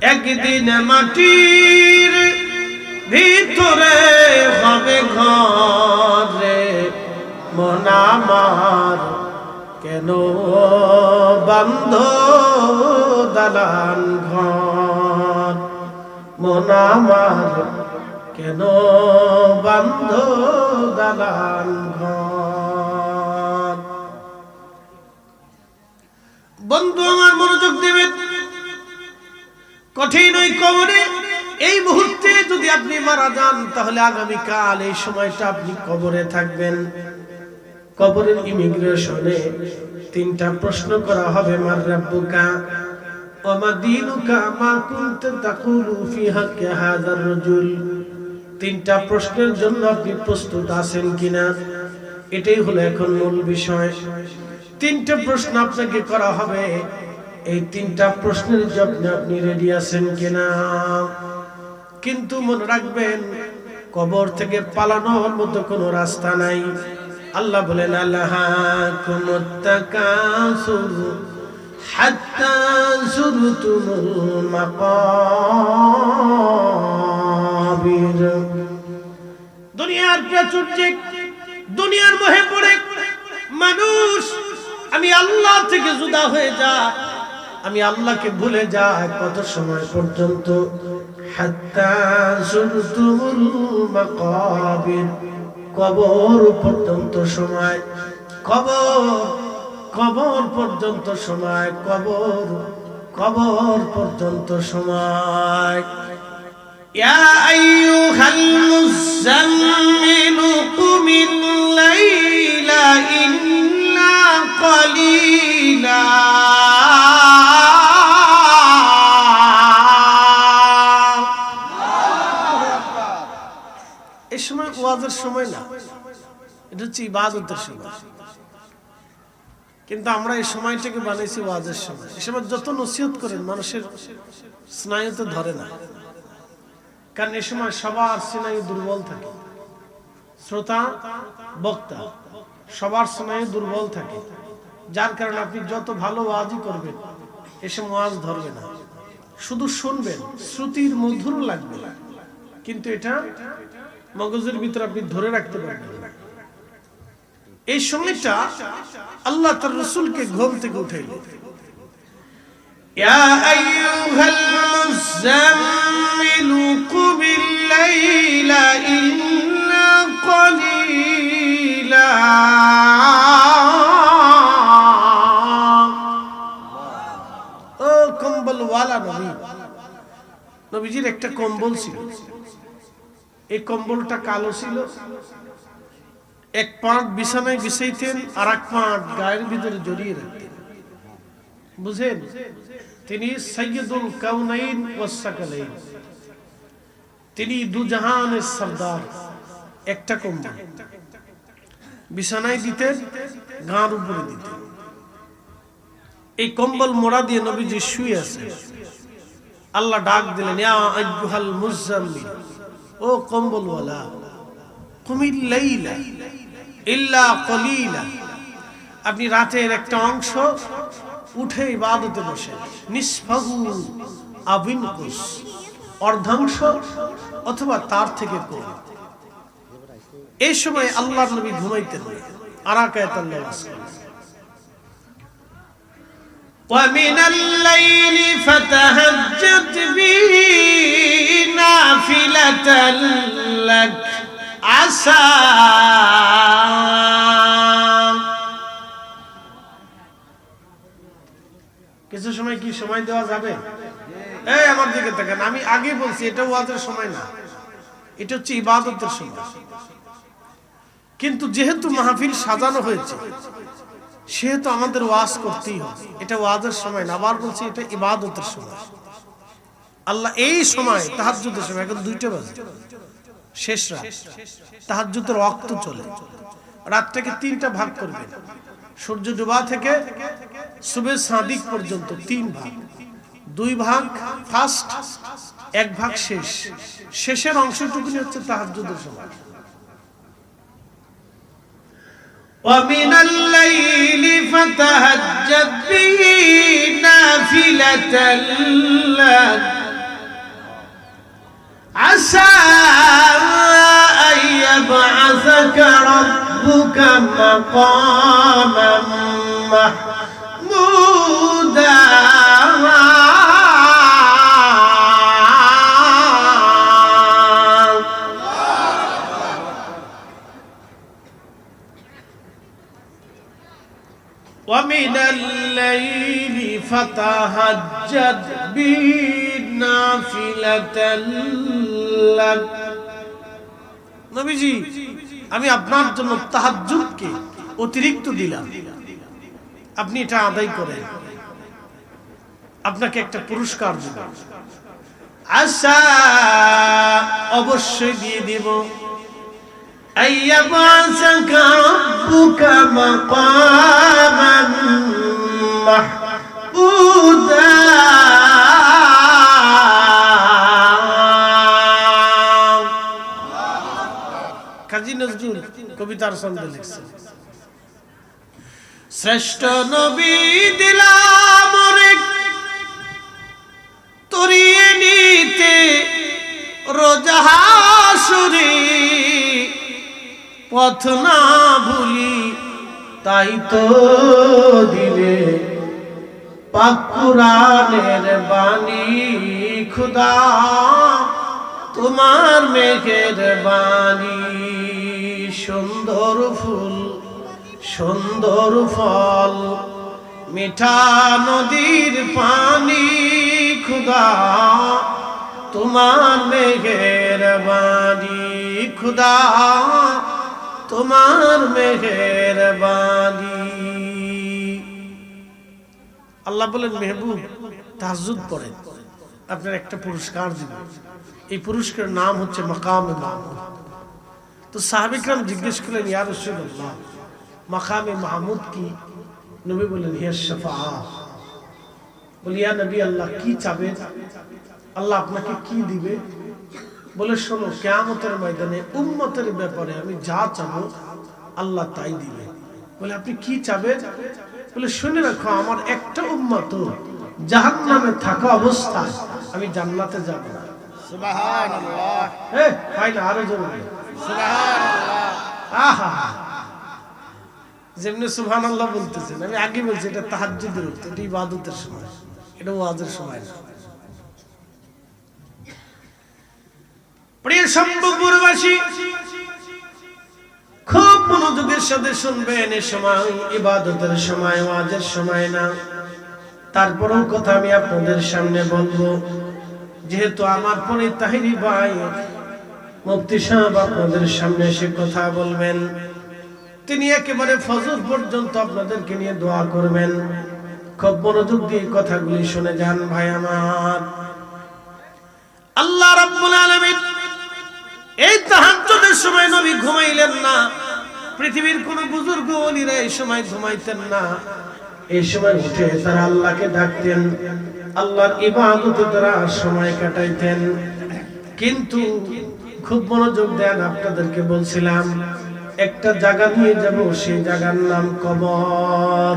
একদিন মাটির ভিতরে হবে ঘরে মন আমার কেন বন্ধ দালান ঘর মন আমার কেন বন্ধ দালান ঘর। বন্ধু আমার মনোযোগ দিবেন, কঠিন ওই কবরে এই মুহূর্তে যদি আপনি মারা যান তাহলে আগামীকাল এই সময়টা আপনি কবরে থাকবেন। কবরের ইমিগ্রেশনে তিনটা প্রশ্ন করা হবে, মার রাব্বুকা ওয়া মা দীনুকা মা কুনতা তাকুলু ফি হাক্কি হাযার রাজুল। তিনটা প্রশ্নের জন্য আপনি প্রস্তুত আছেন কিনা, এটাই হলো এখন মূল বিষয়। তিনটা প্রশ্ন আপনাকে করা হবে, এই তিনটা প্রশ্নের জবাবে আপনি রেডি আছেন কিনা। কিন্তু মনে রাখবেন, কবর থেকে পালানোর মতো কোনো রাস্তা নাই। আল্লাহ বলেন আল্লাহাকুমুত তাকাসুর হাত্তা যুরতুমুল মাকাবির। দুনিয়ার প্রাচুর্যে, দুনিয়ার মোহে পড়ে মানুষ আমি আল্লাহ থেকে জুদা হয়ে যায়, আমি আল্লাহকে ভুলে যায়। কত সময় পর্যন্ত? হাত্তা যুরতুমুল মাকাবির, কবর পর্যন্ত সময়। কবর পর্যন্ত সময়, কবর পর্যন্ত সময়। ইয়া আইয়ুহাল মুযাম্মিলু কুমিল লাইলা ইল্লা কালিলা। এই সময় ওয়াজের সময় না, এটা হচ্ছে ইবাদতের সময়। কিন্তু আমরা এই সময়টাকে বানাইছি ওয়াজের সময়। এই সময় যত নসিহত করেন মানুষের স্নায়ুতে ধরে না, কারণ এই সময় সবার স্নায়ু দুর্বল থাকে। শ্রোতা বক্তা সবার স্নায়ু দুর্বল থাকে, যার কারণে আপনি যত ভালো ওয়াজই করবেন এই সময় ওয়াজ ধরবে না, শুধু শুনবেন, শ্রুতির মধুর লাগবে, কিন্তু এটা মগজের ভিতরে আপনি ধরে রাখতে পারবেন না। এই সময়টা আল্লাহ তার রাসূলকে ঘুম থেকে উঠাইলেন। ইয়া আইয়ুহাল মুযাম্মিলু কুমিল লাইলা ইল্লা কালিলা। ও কম্বলওয়ালা নবী, নবীজির একটা কম্বল ছিল। এই কম্বলটা কালো ছিল, এক পাট বিছানায় বিছাইতেন আর এক পাট গায়ের ভিতরে জড়িয়ে রাখতেন। বুঝেন, তিনি সাইয়্যিদুল কাউনাইন ওয়াস সাকালাইন, তিনি দুজাহানের সরদার। একটা কম্বল বিছানায় দিতেন, গাঁর উপরে দিতেন। এই কম্বল মোড়া দিয়ে নবীজি শুয়ে আছেন। আল্লাহ ডাক দিলেন, ইয়া আইয়ুহাল মুযাম্মিল, ও কম্বলওয়ালা, কুমিল লাইলা ইল্লা কালিলা, আপনি রাতের একটা অংশ উঠে ইবাদতে বসেন। নিসফাহু আবিনকুস, অর্ধাংশ অথবা তার থেকে কম। এই সময় আল্লাহর নবী ঘুমাইতেন। আরাকায়াতাল নামাজ। ওয়া মিনাল লাইলি ফাতাহাজ্জাত বিহি নাফিলাতাল লাক আসা। কিছু সময় কি সময় দেওয়া যাবে? এই আমার দিকে তাকান, আমি আগে বলছি এটা ওয়াজের সময় না, এটা হচ্ছে ইবাদতের সময়। কিন্তু যেহেতু মাহফিল সাজানো হয়েছে সেহেতু আমাদের ওয়াজ করতেই হবে। এটা ওয়াজের সময় না, আবার বলছি এটা ইবাদতের সময়। আল্লাহ এই সময় তাহাজ্জুদের সময়, এখন 2টা বাজে, শেষ রাত, তাহাজ্জুদের ওয়াক্ত চলে। রাতটাকে 3টা ভাগ করবেন, সূর্য ডোবা থেকে সুবে সাদিক পর্যন্ত 3 ভাগ। 2 ভাগ ফার্স্ট, 1 ভাগ শেষ। শেষের অংশটুকুনি হচ্ছে তাহাজ্জুদের সময়। ومن الليل فتهجد به نافلة لك مقاما محمودا ومن الليل فتهجد به نافلة لك নবীজি আমি আপনার জন্য তাহাজ্জুদকে অতিরিক্ত দিলাম, আপনি এটা আদায় করেন, আপনাকে একটা পুরস্কার দেব। আশা অবশ্যই দিয়ে দেব। আইয়াবাসাকা রাব্বুকা মাকামান মাহমুদা কাজী নজরুল কবিতার ছন্দে লিখছেন, শ্রেষ্ঠ নবী দিলাম রে তরিয়ে নিতে রোজা হাসরে, পথ না ভুলি তাই তো দিলে পাক কুরআনের বাণী, খুদা তোমার মেঘের বাণী। সুন্দর ফুল সুন্দর ফল মিঠা নদীর পানি, খুদা তোমার মেঘের বাণী, খুদা তোমার মেঘের বাণী। আল্লাহ বলেন মেহবুব তাহাজ্জুদ পড়েন, আপনার একটা পুরস্কার দিব, এই পুরস্কারের নাম হচ্ছে মাকামে মাহমুদ। তো সাহাবা কিরাম জিজ্ঞেস করলেন ইয়া রাসূলুল্লাহ মাকামে মাহমুদ কি? নবী বললেন হিয়া শাফাআহ। বলি ইয়া নবী আল্লাহ কি চাবে, আল্লাহ আপনাকে কি দিবে? বলে শোনো কিয়ামতের ময়দানে উম্মতের ব্যাপারে আমি যা চাবো আল্লাহ তাই দিবে। বলে আপনি কি চাবেন? বলে শুনে রাখো আমার একটা উম্মত জাহান্নামে থাকা অবস্থায় আমি জান্নাতে যাব না। সুবহানাল্লাহ। ভাই না আরো জোরে সুবহানাল্লাহ। আহা যেমনি সুবহানাল্লাহ বলতেছেন, আমি আগে বলছি এটা তাহাজ্জুদের ওয়াক্ত, এটা ইবাদতের সময়, এটা ওয়াজের সময় না। প্রিয় সম্ভবপুরবাসী খুব মনোযোগের সাথে শুনবেন, এই সময় ইবাদতের সময়, ওয়াজের সময় না। তারপরেও কথা আমি আপনাদের সামনে বলবো, যেহেতু আমার পরে তাহিরি ভাই মুফতি সাহেব আপনাদের সামনে এসে কথা বলবেন, তিনি একেবারে ফজর পর্যন্ত আপনাদেরকে নিয়ে দোয়া করবেন। খুব মনোযোগ দিয়ে কথাগুলি শুনে যান ভাই আমার। আল্লাহ রাব্বুল আলামিন এই তাহাজ্জুদের সময় নবী ঘুমাইলেন না, পৃথিবীর কোন বুজুর্গ ওলিরা এই সময় ঘুমাইতেন না। এই সময় উঠে তারা আল্লাহকে ডাকতেন, আল্লাহর ইবাদতে তারা সময় কাটাইতেন। কিন্তু খুব মনোযোগ দেন, আপনাদেরকে বলছিলাম একটা জায়গা নিয়ে যাব, সেই জায়গার নাম কবর।